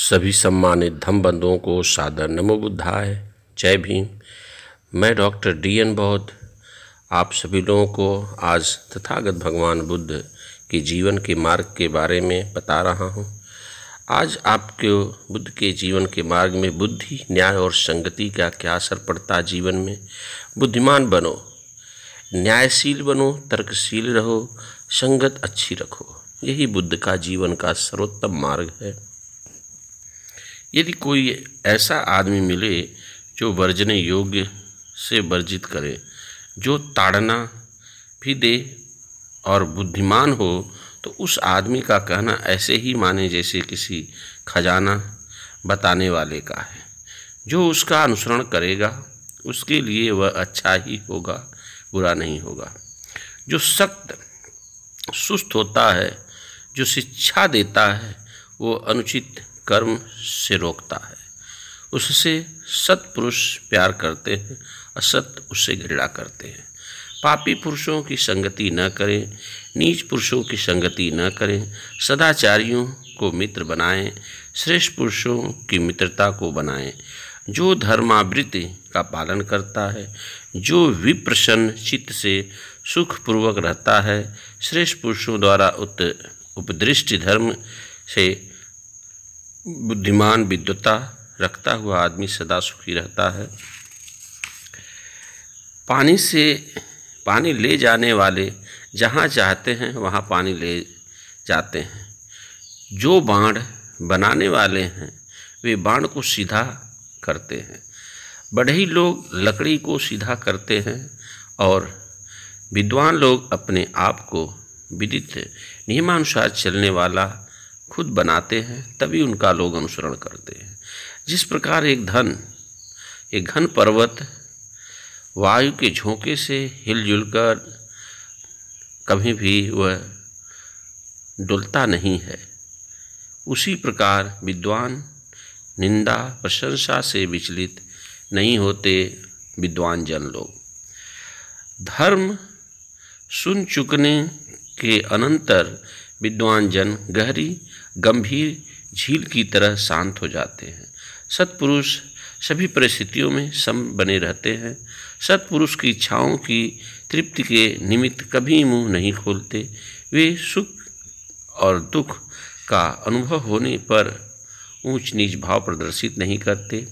सभी सम्मानित धम्म बंधुओं को सादर नमो बुद्धाय। जय भीम। मैं डॉक्टर DN बौद्ध आप सभी लोगों को आज तथागत भगवान बुद्ध के जीवन के मार्ग के बारे में बता रहा हूँ। आज आपके बुद्ध के जीवन के मार्ग में बुद्धि, न्याय और संगति का क्या असर पड़ता है जीवन में। बुद्धिमान बनो, न्यायशील बनो, तर्कशील रहो, संगत अच्छी रखो। यही बुद्ध का जीवन का सर्वोत्तम मार्ग है। यदि कोई ऐसा आदमी मिले जो वर्जने योग्य से वर्जित करे, जो ताड़ना भी दे और बुद्धिमान हो, तो उस आदमी का कहना ऐसे ही माने जैसे किसी खजाना बताने वाले का है। जो उसका अनुसरण करेगा उसके लिए वह अच्छा ही होगा, बुरा नहीं होगा। जो सख्त सुस्त होता है, जो शिक्षा देता है, वो अनुचित कर्म से रोकता है। उससे सत्पुरुष प्यार करते हैं, असत उससे घृणा करते हैं। पापी पुरुषों की संगति न करें, नीच पुरुषों की संगति न करें। सदाचारियों को मित्र बनाएं, श्रेष्ठ पुरुषों की मित्रता को बनाएं। जो धर्मावृत्ति का पालन करता है, जो विप्रसन्न चित्त से सुखपूर्वक रहता है, श्रेष्ठ पुरुषों द्वारा उपदृष्ट धर्म से बुद्धिमान विद्वता रखता हुआ आदमी सदा सुखी रहता है। पानी ले जाने वाले जहाँ चाहते हैं वहाँ पानी ले जाते हैं। जो बाण बनाने वाले हैं वे बाण को सीधा करते हैं। बढ़ई लोग लकड़ी को सीधा करते हैं और विद्वान लोग अपने आप को विदित नियमानुसार चलने वाला खुद बनाते हैं, तभी उनका लोग अनुसरण करते हैं। जिस प्रकार एक घन पर्वत वायु के झोंके से हिलजुल कर कभी भी वह डुलता नहीं है, उसी प्रकार विद्वान निंदा प्रशंसा से विचलित नहीं होते विद्वान जन लोग। धर्म सुन चुकने के अनंतर विद्वान जन गंभीर झील की तरह शांत हो जाते हैं। सत्पुरुष सभी परिस्थितियों में सम बने रहते हैं। सत्पुरुष की इच्छाओं की तृप्ति के निमित्त कभी मुंह नहीं खोलते। वे सुख और दुख का अनुभव होने पर ऊंच नीच भाव प्रदर्शित नहीं करते।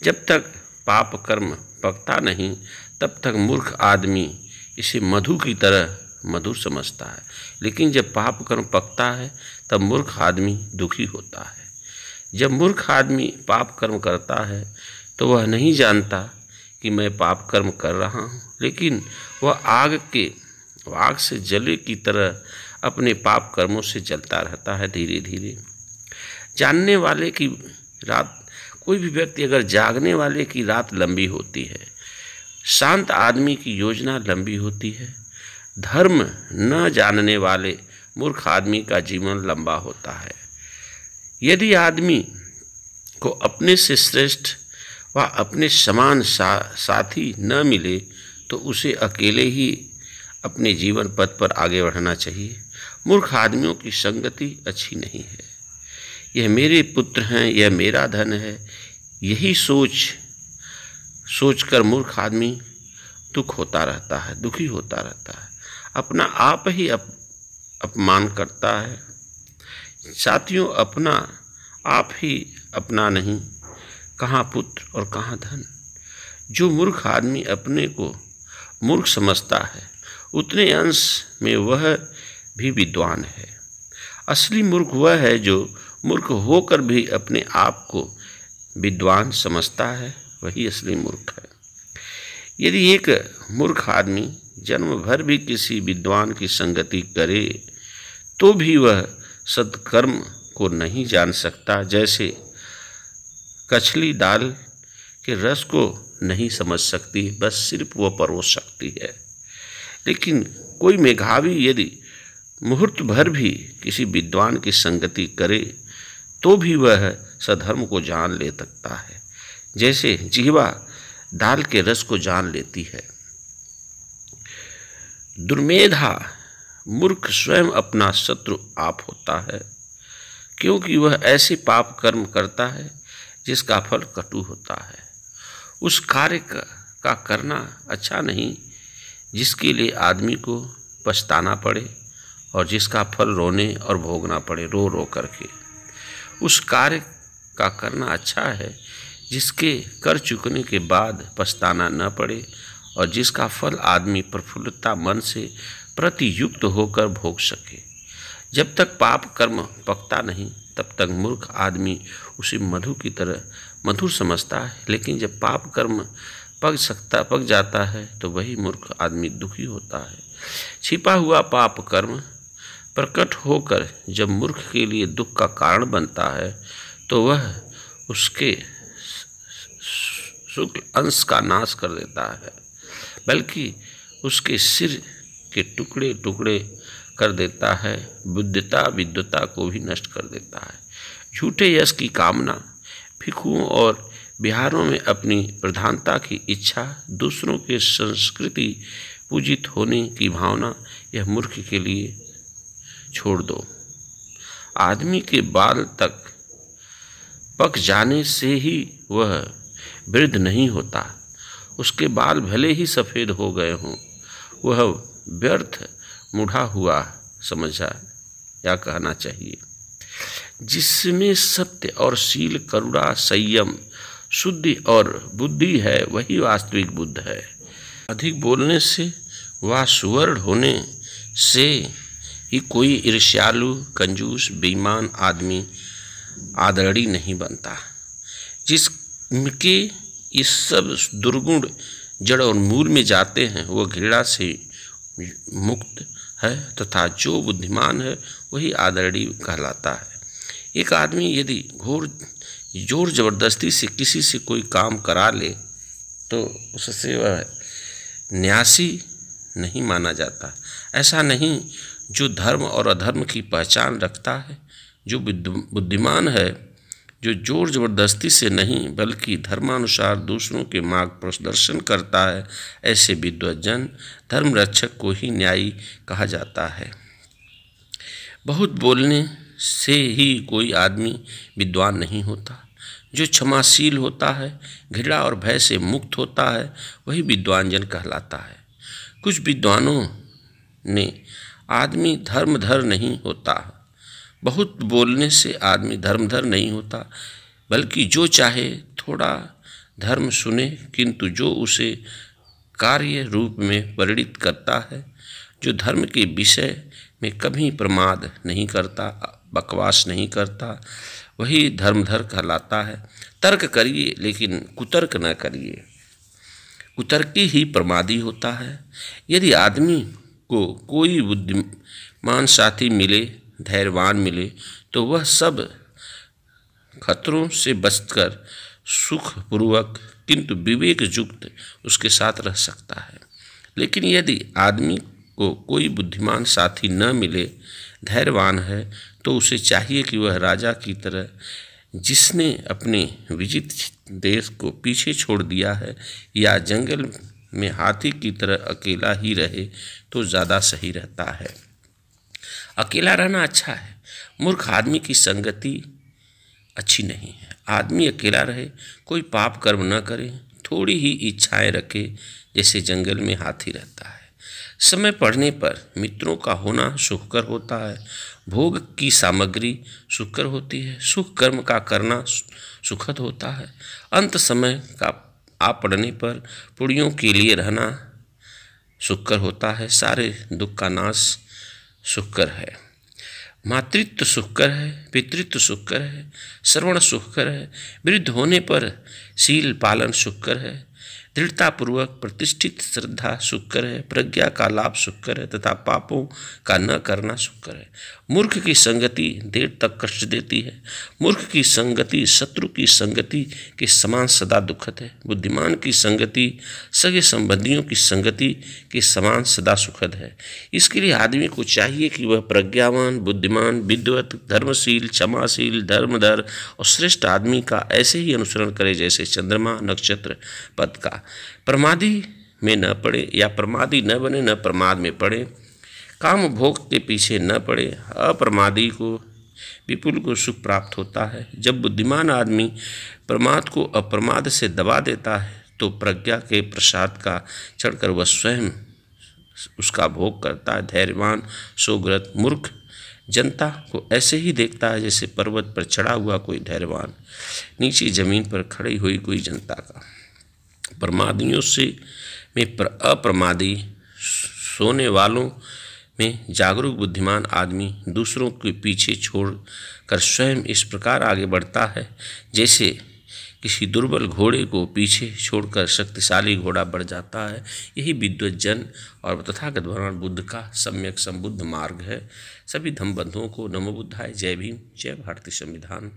जब तक पाप कर्म पकता नहीं, तब तक मूर्ख आदमी इसे मधु की तरह मधुर समझता है, लेकिन जब पाप कर्म पकता है तब मूर्ख आदमी दुखी होता है। जब मूर्ख आदमी पाप कर्म करता है तो वह नहीं जानता कि मैं पाप कर्म कर रहा हूँ, लेकिन वह आग से जले की तरह अपने पाप कर्मों से जलता रहता है धीरे धीरे। जानने वाले की रात, कोई भी व्यक्ति अगर जागने वाले की रात लंबी होती है, शांत आदमी की योजना लंबी होती है। धर्म न जानने वाले मूर्ख आदमी का जीवन लंबा होता है। यदि आदमी को अपने से श्रेष्ठ व अपने समान साथी न मिले तो उसे अकेले ही अपने जीवन पथ पर आगे बढ़ना चाहिए। मूर्ख आदमियों की संगति अच्छी नहीं है। यह मेरे पुत्र हैं, यह मेरा धन है, यही सोचकर मूर्ख आदमी दुखी होता रहता है। अपना आप ही अपमान करता है। साथियों, अपना आप ही अपना नहीं, कहाँ पुत्र और कहाँ धन। जो मूर्ख आदमी अपने को मूर्ख समझता है, उतने अंश में वह भी विद्वान है। असली मूर्ख वह है जो मूर्ख होकर भी अपने आप को विद्वान समझता है, वही असली मूर्ख है। यदि एक मूर्ख आदमी जन्म भर भी किसी विद्वान की संगति करे तो भी वह सत्कर्म को नहीं जान सकता। जैसे कचली दाल के रस को नहीं समझ सकती, बस सिर्फ वह परोस सकती है। लेकिन कोई मेधावी यदि मुहूर्त भर भी किसी विद्वान की संगति करे तो भी वह सधर्म को जान ले सकता है, जैसे जिह्वा दाल के रस को जान लेती है। दुर्मेधा मूर्ख स्वयं अपना शत्रु आप होता है, क्योंकि वह ऐसे पाप कर्म करता है जिसका फल कटु होता है। उस कार्य का करना अच्छा नहीं जिसके लिए आदमी को पछताना पड़े और जिसका फल रोने और भोगना पड़े रो रो करके। उस कार्य का करना अच्छा है जिसके कर चुकने के बाद पछताना न पड़े और जिसका फल आदमी प्रफुल्लता मन से प्रतियुक्त होकर भोग सके। जब तक पाप कर्म पकता नहीं तब तक मूर्ख आदमी उसे मधु की तरह मधुर समझता है, लेकिन जब पाप कर्म पक जाता है तो वही मूर्ख आदमी दुखी होता है। छिपा हुआ पाप कर्म प्रकट होकर जब मूर्ख के लिए दुख का कारण बनता है तो वह उसके शुक्ल अंश का नाश कर देता है, बल्कि उसके सिर के टुकड़े टुकड़े कर देता है, बुद्धता विद्वता को भी नष्ट कर देता है। झूठे यश की कामना, भिक्षुओं और बिहारों में अपनी प्रधानता की इच्छा, दूसरों के संस्कृति पूजित होने की भावना, यह मूर्ख के लिए छोड़ दो। आदमी के बाल तक पक जाने से ही वह वृद्ध नहीं होता। उसके बाल भले ही सफ़ेद हो गए हों, वह व्यर्थ मुढ़ा हुआ समझा या कहना चाहिए। जिसमें सत्य और शील, करुणा, संयम, शुद्धि और बुद्धि है वही वास्तविक बुद्ध है। अधिक बोलने से व सुवर्ण होने से ही कोई ईर्ष्यालु, कंजूस, बेईमान आदमी आदरणीय नहीं बनता। जिसके ये सब दुर्गुण जड़ और मूल में जाते हैं वह घृणा से मुक्त है तथा जो बुद्धिमान है वही आदरणीय कहलाता है। एक आदमी यदि घोर जोर जबरदस्ती से किसी से कोई काम करा ले तो उससे वह न्यासी नहीं माना जाता। ऐसा नहीं, जो धर्म और अधर्म की पहचान रखता है, जो बुद्धिमान है, जो जोर जबरदस्ती से नहीं बल्कि धर्मानुसार दूसरों के मार्ग प्रदर्शन करता है, ऐसे विद्वज्जन धर्म रक्षक को ही न्यायी कहा जाता है। बहुत बोलने से ही कोई आदमी विद्वान नहीं होता। जो क्षमाशील होता है, घृणा और भय से मुक्त होता है, वही विद्वानजन कहलाता है। कुछ विद्वानों ने आदमी धर्मधर नहीं होता। बहुत बोलने से आदमी धर्मधर नहीं होता, बल्कि जो चाहे थोड़ा धर्म सुने, किंतु जो उसे कार्य रूप में परिणित करता है, जो धर्म के विषय में कभी प्रमाद नहीं करता, बकवास नहीं करता, वही धर्मधर कहलाता है। तर्क करिए लेकिन कुतर्क न करिए, कुतर्की ही प्रमादी होता है। यदि आदमी को कोई बुद्धिमान साथी मिले, धैर्यवान मिले, तो वह सब खतरों से बचकर सुखपूर्वक किंतु विवेक युक्त उसके साथ रह सकता है। लेकिन यदि आदमी को कोई बुद्धिमान साथी न मिले, धैर्यवान है, तो उसे चाहिए कि वह राजा की तरह, जिसने अपने विजित देश को पीछे छोड़ दिया है, या जंगल में हाथी की तरह अकेला ही रहे तो ज़्यादा सही रहता है। अकेला रहना अच्छा है, मूर्ख आदमी की संगति अच्छी नहीं है। आदमी अकेला रहे, कोई पाप कर्म न करे, थोड़ी ही इच्छाएं रखे, जैसे जंगल में हाथी रहता है। समय पड़ने पर मित्रों का होना सुखकर होता है, भोग की सामग्री सुखकर होती है, सुख कर्म का करना सुखद होता है। अंत समय का आ पड़ने पर पुड़ियों के लिए रहना सुखकर होता है। सारे दुख का नाश सुखकर है। मातृत्व सुखकर है, पितृत्व सुखकर है, श्रवण सुखकर है, वृद्ध होने पर शील पालन सुखकर है, दृढ़तापूर्वक प्रतिष्ठित श्रद्धा सुखकर है, प्रज्ञा का लाभ सुखकर है तथा पापों का न करना सुखकर है। मूर्ख की संगति देर तक कष्ट देती है। मूर्ख की संगति शत्रु की संगति के समान सदा दुखद है। बुद्धिमान की संगति सगे संबंधियों की संगति के समान सदा सुखद है। इसके लिए आदमी को चाहिए कि वह प्रज्ञावान, बुद्धिमान, विद्वत, धर्मशील, क्षमाशील, धर्मधर और श्रेष्ठ आदमी का ऐसे ही अनुसरण करे जैसे चंद्रमा नक्षत्र पद का। प्रमादी में न पड़े या प्रमादी न बने, न प्रमाद में पड़े, काम भोग के पीछे न पड़े। अप्रमादी को विपुल को सुख प्राप्त होता है। जब बुद्धिमान आदमी प्रमाद को अप्रमाद से दबा देता है तो प्रज्ञा के प्रसाद का चढ़कर वह स्वयं उसका भोग करता है। धैर्यवान सोग्रत मूर्ख जनता को ऐसे ही देखता है जैसे पर्वत पर चढ़ा हुआ कोई धैर्यवान नीचे जमीन पर खड़ी हुई कोई जनता का। प्रमादियों से में अप्रमादी सोने वालों में जागरूक बुद्धिमान आदमी दूसरों के पीछे छोड़कर स्वयं इस प्रकार आगे बढ़ता है जैसे किसी दुर्बल घोड़े को पीछे छोड़कर शक्तिशाली घोड़ा बढ़ जाता है। यही विद्वत जन और तथागत भगवान बुद्ध का सम्यक संबुद्ध मार्ग है। सभी धम्म बंधुओं को नमो बुद्धाय। जय भीम, जय भारतीय संविधान।